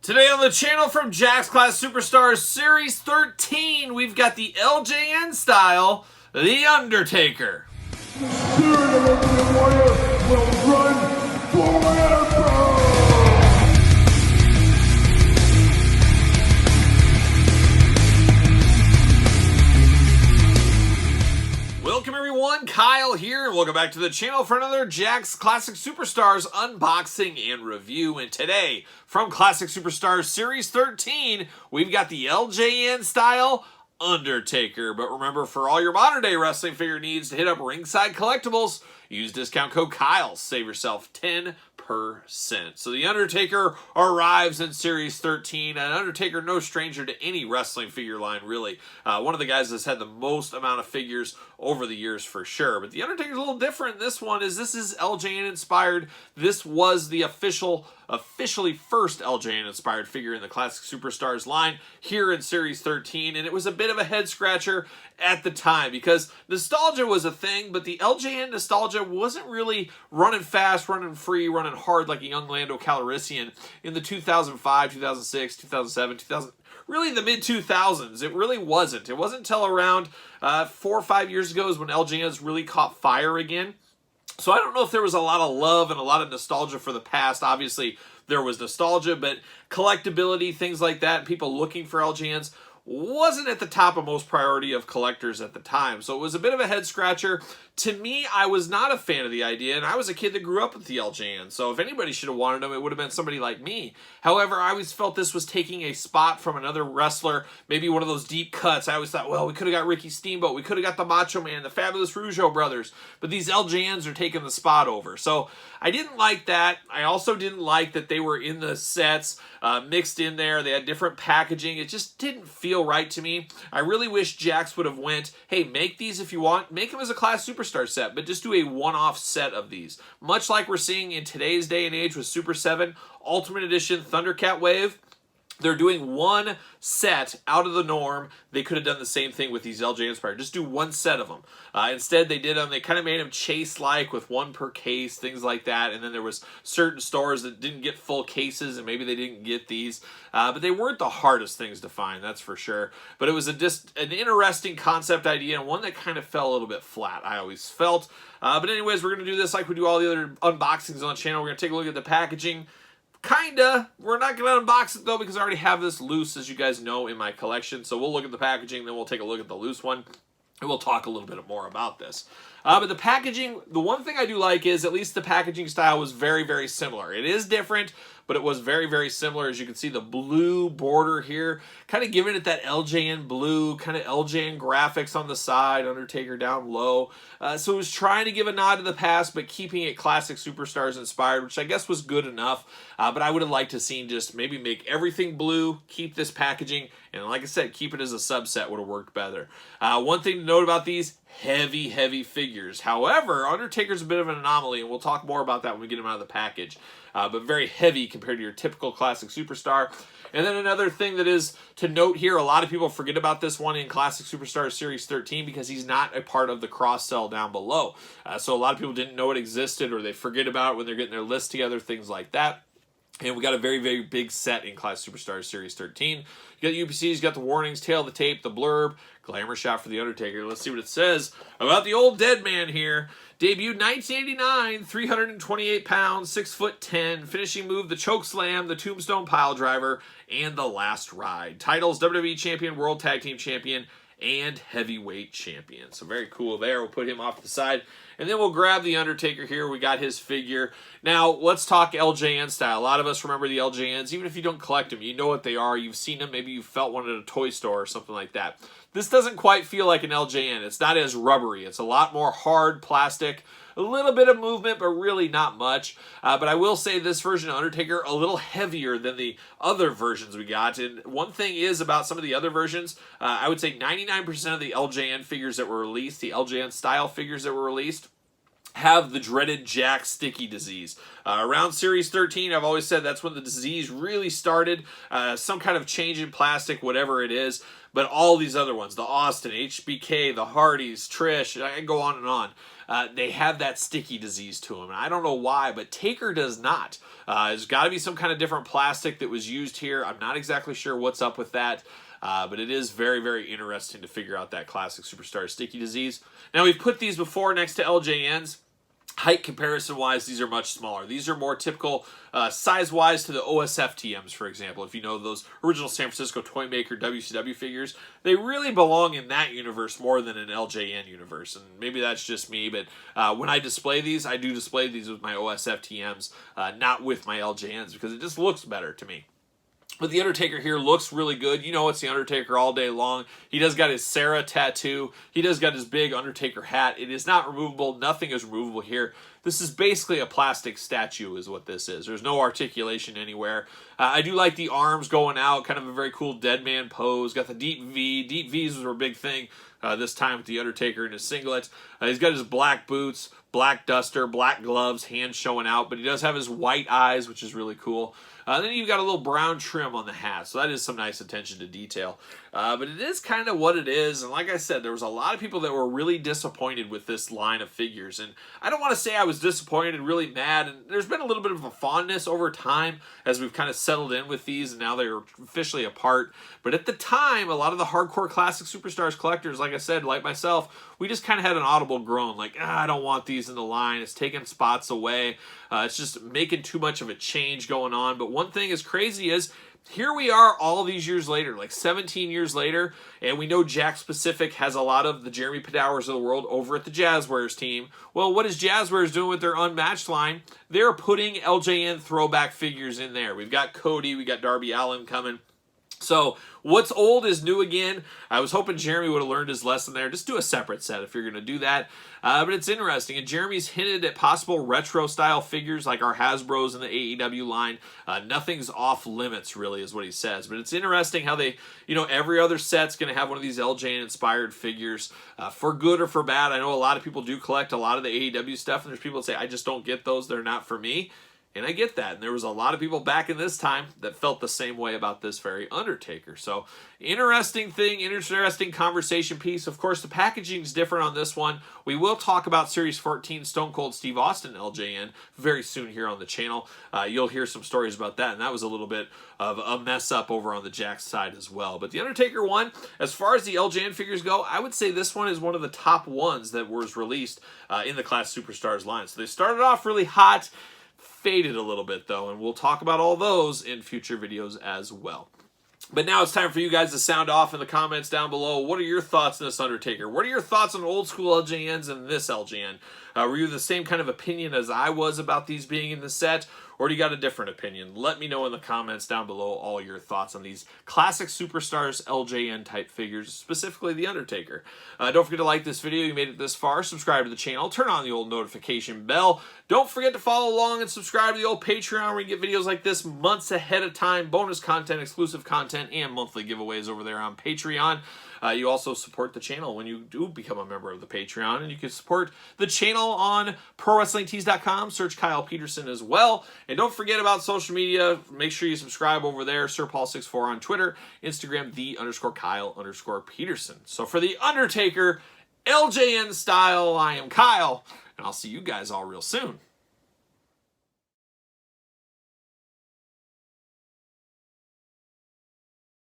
Today on the channel from Jack's Class Superstars Series 13, we've got the LJN style, The Undertaker. The spirit of Ultimate Warrior will run forever! Welcome everyone, Kyle here, and welcome back to the channel for another Jack's Classic Superstars unboxing and review. And today, from Classic Superstars Series 13, we've got the LJN style Undertaker. But remember, for all your modern day wrestling figure needs, to hit up Ringside Collectibles, use discount code Kyle, save yourself 10%. So the Undertaker arrives in Series 13. An Undertaker, no stranger to any wrestling figure line, really. One of the guys that's had the most amount of figures over the years for sure. But the Undertaker's a little different. This is LJN inspired. This was the officially first LJN inspired figure in the Classic Superstars line here in Series 13, and it was a bit of a head scratcher at the time because nostalgia was a thing, but the LJN nostalgia wasn't really running fast, running free, running hard like a young Lando Calrissian in the 2005, 2006, 2007, 2000. Really the mid-2000s. It really wasn't. It wasn't until around 4 or 5 years ago is when LJNs really caught fire again. So I don't know if there was a lot of love and a lot of nostalgia for the past. Obviously, there was nostalgia, but collectability, things like that, and people looking for LJNs wasn't at the top of most priority of collectors at the time. So it was a bit of a head scratcher. To me, I was not a fan of the idea, and I was a kid that grew up with the LJN. So if anybody should have wanted them, it would have been somebody like me. However, I always felt this was taking a spot from another wrestler, maybe one of those deep cuts. I always thought, well, we could have got Ricky Steamboat, we could have got the Macho Man, the Fabulous Rougeau brothers, but these LJNs are taking the spot over. So I didn't like that. I also didn't like that they were in the sets, mixed in there. They had different packaging. It just didn't feel right to me. I really wish Jax would have went, hey, make these if you want. Make them as a Class Superstar set, but just do a one-off set of these. Much like we're seeing in today's day and age with Super 7 Ultimate Edition Thundercat Wave. They're doing one set out of the norm. They could have done the same thing with these LJ Inspired. Just do one set of them. Instead, they did them. They kind of made them chase-like with one per case, things like that. And then there was certain stores that didn't get full cases, and maybe they didn't get these. But they weren't the hardest things to find, that's for sure. But it was just an interesting concept idea, and one that kind of fell a little bit flat, I always felt. But anyways, we're going to do this like we do all the other unboxings on the channel. We're going to take a look at the packaging. Kinda. We're not going to unbox it, though, because I already have this loose, as you guys know, in my collection. So we'll look at the packaging, then we'll take a look at the loose one, and we'll talk a little bit more about this. But the packaging, the one thing I do like is at least the packaging style was very, very similar. It is different, but it was very, very similar. As you can see, the blue border here, kind of giving it that LJN blue, kind of LJN graphics on the side, Undertaker down low. So it was trying to give a nod to the past, but keeping it Classic Superstars inspired, which I guess was good enough. But I would have liked to seen just maybe make everything blue, keep this packaging, and like I said, keep it as a subset would have worked better. One thing to note about these, heavy, heavy figures. However, Undertaker's a bit of an anomaly, and we'll talk more about that when we get him out of the package. But very heavy compared to your typical Classic Superstar. And then another thing that is to note here, a lot of people forget about this one in Classic Superstar Series 13 because he's not a part of the cross-sell down below. So a lot of people didn't know it existed, or they forget about it when they're getting their list together, things like that. And we got a very, very big set in Class Superstars Series 13. You got UPCs, you got the warnings, tail of the tape, the blurb, glamour shot for The Undertaker. Let's see what it says about the old dead man here. Debuted 1989, 328 pounds, 6'10", finishing move, the choke slam, the tombstone pile driver, and the last ride. Titles, WWE Champion, World Tag Team Champion, and Heavyweight Champion. So very cool there. We'll put him off to the side. And then we'll grab the Undertaker here. We got his figure. Now, let's talk LJN style. A lot of us remember the LJNs. Even if you don't collect them, you know what they are. You've seen them. Maybe you felt one at a toy store or something like that. This doesn't quite feel like an LJN. It's not as rubbery. It's a lot more hard plastic. A little bit of movement, but really not much. But I will say this version of Undertaker a little heavier than the other versions we got. And one thing is about some of the other versions, I would say 99% of the LJN figures that were released, the LJN style figures that were released, have the dreaded Jack sticky disease. Around Series 13, I've always said that's when the disease really started. Some kind of change in plastic, whatever it is. But all these other ones, the Austin, HBK, the Hardys, Trish, I can go on and on. they have that sticky disease to them. And I don't know why, but Taker does not. There's got to be some kind of different plastic that was used here. I'm not exactly sure what's up with that. But it is very, very interesting to figure out that classic superstar sticky disease. Now, we've put these before next to LJNs. Height comparison-wise, these are much smaller. These are more typical size-wise to the OSFTMs, for example. If you know those original San Francisco Toy Maker WCW figures, they really belong in that universe more than an LJN universe. And maybe that's just me, but when I display these, I do display these with my OSFTMs, not with my LJNs, because it just looks better to me. But the Undertaker here looks really good. You know it's the Undertaker all day long. He does got his Sarah tattoo. He does got his big Undertaker hat. It is not removable. Nothing is removable here. This is basically a plastic statue is what this is. There's no articulation anywhere. I do like the arms going out. Kind of a very cool dead man pose. Got the deep V. Deep Vs were a big thing this time with the Undertaker in his singlet. He's got his black boots, black duster, black gloves, hands showing out. But he does have his white eyes, which is really cool. Then you've got a little brown trim on the hat, so that is some nice attention to detail. But it is kind of what it is, and like I said, there was a lot of people that were really disappointed with this line of figures, and I don't want to say I was disappointed and really mad, and there's been a little bit of a fondness over time as we've kind of settled in with these, and now they're officially apart. But at the time, a lot of the hardcore classic superstars collectors, like I said, like myself, we just kind of had an audible groan, like, I don't want these in the line, it's taking spots away, it's just making too much of a change going on. But one thing is crazy is, here we are all these years later, like 17 years later, and we know Jakks Pacific has a lot of the Jeremy Padowers of the world over at the Jazzwares team. Well, what is Jazzwares doing with their Unmatched line? They're putting LJN throwback figures in there. We've got Cody, we got Darby Allin coming. So what's old is new again. I was hoping Jeremy would have learned his lesson there. Just do a separate set if you're going to do that. But it's interesting. And Jeremy's hinted at possible retro-style figures like our Hasbros in the AEW line. Nothing's off limits, really, is what he says. But it's interesting how they, every other set's going to have one of these LJN-inspired figures. For good or for bad, I know a lot of people do collect a lot of the AEW stuff. And there's people that say, I just don't get those. They're not for me. And I get that. And there was a lot of people back in this time that felt the same way about this very Undertaker. So, interesting thing, interesting conversation piece. Of course, the packaging is different on this one. We will talk about Series 14 Stone Cold Steve Austin LJN very soon here on the channel. You'll hear some stories about that. And that was a little bit of a mess up over on the Jakks side as well. But the Undertaker one, as far as the LJN figures go, I would say this one is one of the top ones that was released in the Class Superstars line. So they started off really hot. Faded a little bit though, and we'll talk about all those in future videos as well. But now it's time for you guys to sound off in the comments down below. What are your thoughts on this Undertaker? What are your thoughts on old school LJNs and this LJN? Were you the same kind of opinion as I was about these being in the set? Or do you got a different opinion? Let me know in the comments down below all your thoughts on these classic superstars LJN type figures, specifically the Undertaker. Don't forget to like this video. You made it this far. Subscribe to the channel. Turn on the old notification bell. Don't forget to follow along and subscribe to the old Patreon where you get videos like this months ahead of time, bonus content, exclusive content, and monthly giveaways over there on Patreon. You also support the channel when you do become a member of the Patreon, and you can support the channel on ProWrestlingTees.com. Search Kyle Peterson as well. And don't forget about social media. Make sure you subscribe over there. SirPaul64 on Twitter, Instagram, _Kyle_Peterson. So for the Undertaker LJN style, I am Kyle, and I'll see you guys all real soon.